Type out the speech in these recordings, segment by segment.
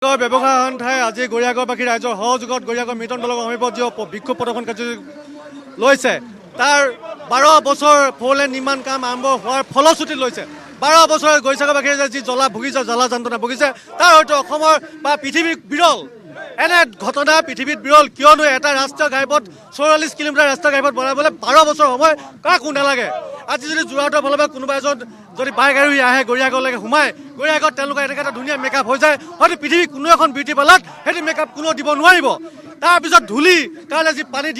ব্যৱসায় সন্থাই আজি গৰিয়াগড়বাসী ৰাইজৰ সহযোগত গৰিয়াগড় মিলন দলঙৰ সমীপত যি বিক্ষোভ প্ৰদৰ্শন কাৰ্যসূচী লৈছে তাৰ 12 বছৰ ফ'ৰলেন নিৰ্মাণ কাম আৰম্ভ হোৱাৰ ফলশ্ৰুতি লৈছে 12 বছৰ গৰিয়াগড়বাসীয়ে যি জ্বলা ভুগিছে জ্বালা যন্ত্ৰণা ভুগিছে তাৰ হয়তো অসমৰ বা পৃথিৱীৰ বিৰল এনে ঘটনা পৃথিৱীত বিৰল কিয়নো এটা ৰাষ্ট্ৰীয় ঘাইপথ 44 কিলোমিটাৰ ৰাষ্ট্ৰীয় ঘাইপথ বনাবলৈ 12 বছৰ সময় কাকো নালাগে। আজি যদি যোৰহাটৰ ফালৰ পৰা কোনোবা এজন যদি বাইক আৰোহী আহে গৰিয়াগড়লৈকে সোমায় গৰিয়াগড়ত তেওঁলোকৰ এনেকৈ এটা ধুনীয়া মেকআপ হৈ যায় হয়তো পৃথিৱীৰ কোনো এখন বিউটি পাৰ্লাৰত সেইটো মেকআপ কোনেও দিব নোৱাৰিব। তাৰপিছত ধূলি কাৰণে যি পানী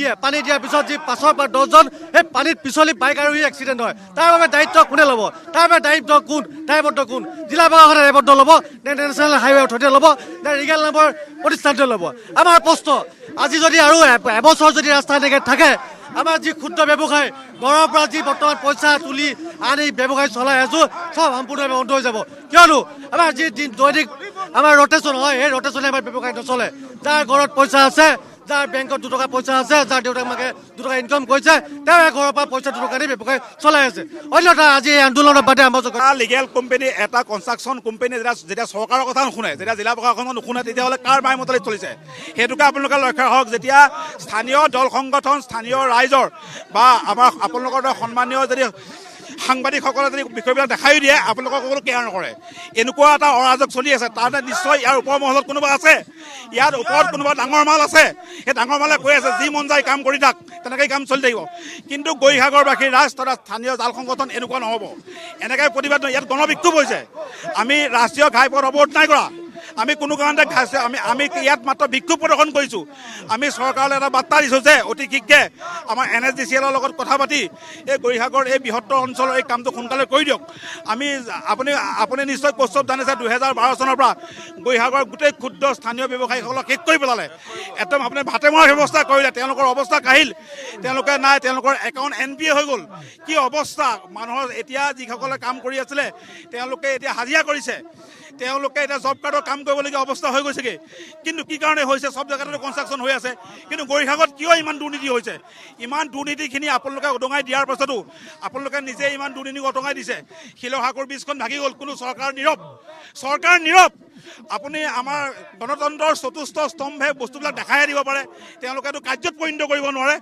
দিয়াৰ পিছত যি 5 পৰা 10জন সেই পানীত পিছলি বাইক আৰোহী এক্সিডেণ্ট হয় তাৰ বাবে দায়িত্ব কোনে ল'ব? তাৰ বাবে দায়িত্ব কোন? দায়বদ্ধ কোন? জিলা প্ৰশাসনে দায়বদ্ধ ল'ব নে নেশ্যনেল হাইৱে অথৰিটিয়ে ল'ব নে ৰিগেল নামৰ প্ৰতিষ্ঠানটোৱে ল'ব? আমাৰ প্ৰশ্ন আজি যদি আৰু এবছৰ যদি ৰাস্তা এনেকৈ থাকে আমাৰ যি ক্ষুদ্ৰ ব্যৱসায় ঘৰৰ পৰা যি বৰ্তমান পইচা তুলি আনি ব্যৱসায় চলাই আছোঁ চব সম্পূৰ্ণভাৱে বন্ধ হৈ যাব। কিয়নো আমাৰ যি দৈনিক আমাৰ ৰটেশ্যন হয় সেই ৰটেশ্যনে আমাৰ ব্যৱসায় নচলে। যাৰ ঘৰত পইচা আছে যাৰ বেংকত 2 টকা পইচা আছে যাৰ দেউতাক মাকে 2 টকা ইনকাম কৰিছে তেওঁ ঘৰৰ পৰা পইচা 2 টকা দি ব্যৱসায় চলাই আছে। অন্যথা আজি এই আন্দোলনৰ বাদে আমাৰ লিগেল কোম্পানী এটা কনষ্ট্ৰাকশ্যন কোম্পানী যেতিয়া চৰকাৰৰ কথা নুশুনে যেতিয়া জিলা প্ৰশাসনে নুশুনে তেতিয়াহ'লে কাৰ বাই মতলিত চলিছে সেইটোকে আপোনালোকে লক্ষ্য ৰাখক। যেতিয়া স্থানীয় দল সংগঠন স্থানীয় ৰাইজৰ বা আমাৰ আপোনালোকৰ সন্মানীয় যদি সাংবাদিকসকলে যদি বিষয়বিলাক দেখাই দিয়ে আপোনালোকক কোনো কেয়াৰ নকৰে। এনেকুৱা এটা অৰাজক চলি আছে তাতে নিশ্চয় ইয়াৰ ওপৰ মহলত কোনোবা আছে, ইয়াৰ ওপৰত কোনোবা ডাঙৰ মাল আছে। সেই ডাঙৰ মালে কৈ আছে যি মন যায় কাম কৰি থাক তেনেকৈ কাম চলি থাকিব। কিন্তু গৰিয়াগড়বাসী ৰাইজ তথা স্থানীয় জাল সংগঠন এনেকুৱা নহ'ব। এনেকৈ প্ৰতিবাদ ইয়াত গণবিক্ষোভ হৈছে। আমি ৰাষ্ট্ৰীয় ঘাইপথ অৱৰোধ নাই কৰা। আমি কোনো কাৰণতে আমি ইয়াত মাত্ৰ বিক্ষোভ প্ৰদৰ্শন কৰিছোঁ। আমি চৰকাৰলৈ এটা বাৰ্তা দিছোঁ যে অতি শীঘ্ৰে আমাৰ NSDCL-ৰ লগত কথা পাতি এই গৰিয়াগড় এই বৃহত্তৰ অঞ্চলৰ এই কামটো সোনকালে কৰি দিয়ক। আপুনি নিশ্চয় কৌস্তৱ জানিছে 2012 চনৰ পৰা গৰিয়াগড়ৰ গোটেই ক্ষুদ্ৰ স্থানীয় ব্যৱসায়ীসকলক শেষ কৰি পেলালে। একদম আপুনি ভাতে মৰাৰ ব্যৱস্থা কৰিলে। তেওঁলোকৰ অৱস্থা কাহিল। তেওঁলোকে নাই, তেওঁলোকৰ একাউণ্ট NPA হৈ গ'ল। কি অৱস্থা মানুহৰ! এতিয়া যিসকলে কাম কৰি আছিলে তেওঁলোকে এতিয়া হাজিৰা কৰিছে। তেওঁলোকে এতিয়া জব কাৰ্ডৰ কাম কৰিবলগীয়া অৱস্থা হৈ গৈছেগৈ। কিন্তু কি কাৰণে হৈছে? চব জেগাতে কনষ্ট্ৰাকশ্যন হৈ আছে। কিন্তু গৰিয়াগড়ত কিয় ইমান দুৰ্নীতি হৈছে? ইমান দুৰ্নীতিখিনি আপোনালোকে উদঙাই দিয়াৰ পাছতো আপোনালোকে নিজে ইমান দুৰ্নীতি উদঙাই দিছে। শিলসাগৰ ব্ৰীজখন ভাগি গ'ল, কোনো চৰকাৰ নীৰৱ। আপুনি আমাৰ গণতন্ত্ৰৰ চতুৰ্থ স্তম্ভে বস্তুবিলাক দেখাই দিব পাৰে, তেওঁলোকেতো কাৰ্যত পৰিণত কৰিব নোৱাৰে।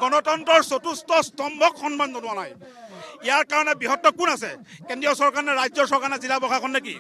গণতন্ত্ৰৰ চতুৰ্থ স্তম্ভক সন্মান জনোৱা নাই। ইয়াৰ কাৰণে বৃহত্তৰ কোন আছে? কেন্দ্ৰীয় চৰকাৰ নে ৰাজ্যৰ চৰকাৰ নে জিলা প্ৰশাসন নে কি?